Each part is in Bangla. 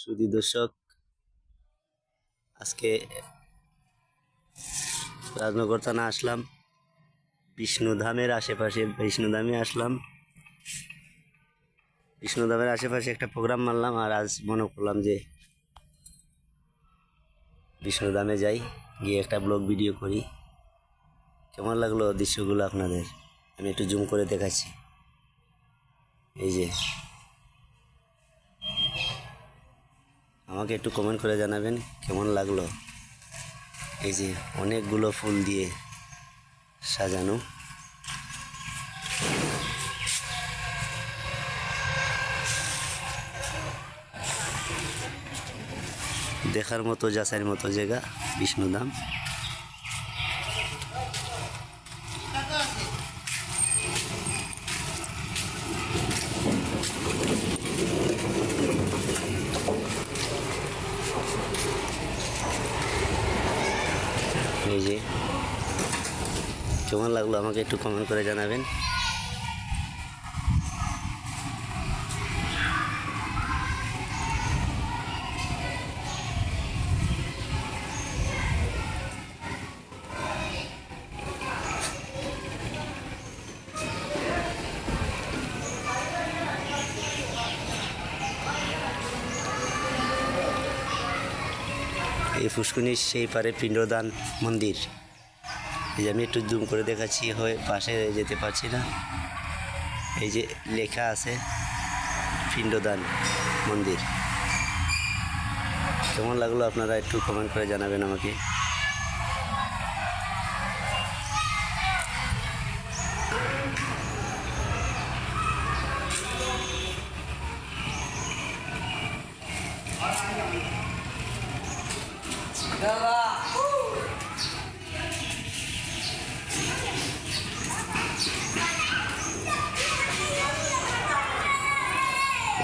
সুধী দর্শক, আজকে রাজনগর থানা আসলাম, বিষ্ণুধামের আশেপাশে বিষ্ণুধামে আসলাম। বিষ্ণুধামের আশেপাশে একটা প্রোগ্রাম মারলাম, আর আজ মনে করলাম যে বিষ্ণুধামে যাই, গিয়ে একটা ব্লগ ভিডিও করি। কেমন লাগলো দৃশ্যগুলো আপনাদের? আমি একটু জুম করে দেখাচ্ছি। এই যে, আমাকে একটু কমেন্ট করে জানাবেন কেমন লাগলো। এই যে অনেকগুলো ফুল দিয়ে সাজানো, দেখার মতো যাচাইয়ের মতো জায়গা বিষ্ণুধাম। এই যে কেমন লাগলো আমাকে একটু কমেন্ট করে জানাবেন। এই পুষ্করিণীর সেই পারে পিণ্ডদান মন্দির। এই যে আমি একটু জুম করে দেখাচ্ছি, হয়ে পাশে যেতে পারছি না। এই যে লেখা আছে পিণ্ডদান মন্দির। কেমন লাগলো আপনারা একটু কমেন্ট করে জানাবেন আমাকে।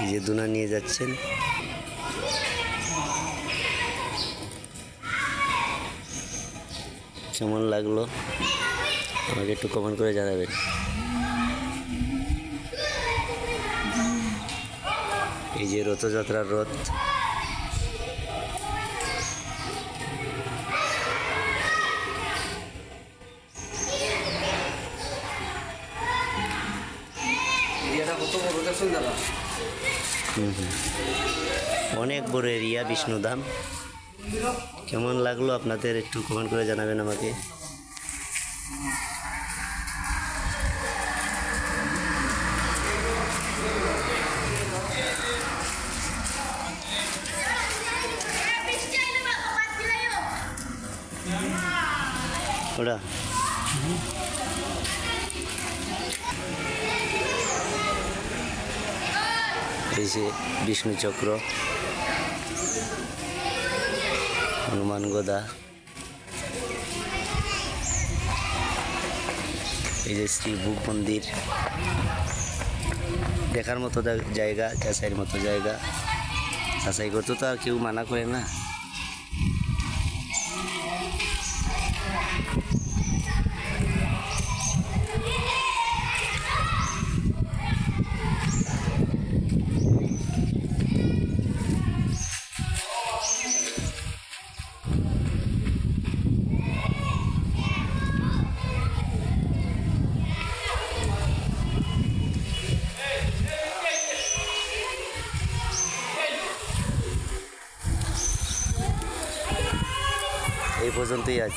এই যে দুনা নিয়ে যাচ্ছেন। কেমন লাগলো আমাকে একটু কমেন্ট করে জানাবেন। এই যে রথযাত্রার রথ, অনেক বড় এরিয়া বিষ্ণুধাম। কেমন লাগলো আপনাদের একটু কমেন্ট করে জানাবেন আমাকে। ওরা এই যে বিষ্ণু চক্র, হনুমান গদা, এই যে শ্রী ভূপ মন্দির। দেখার মতো জায়গা, যাচাইয়ের মতো জায়গা। যাচাই করতে তো আর কেউ মানা করে না। এই পর্যন্তই আজ।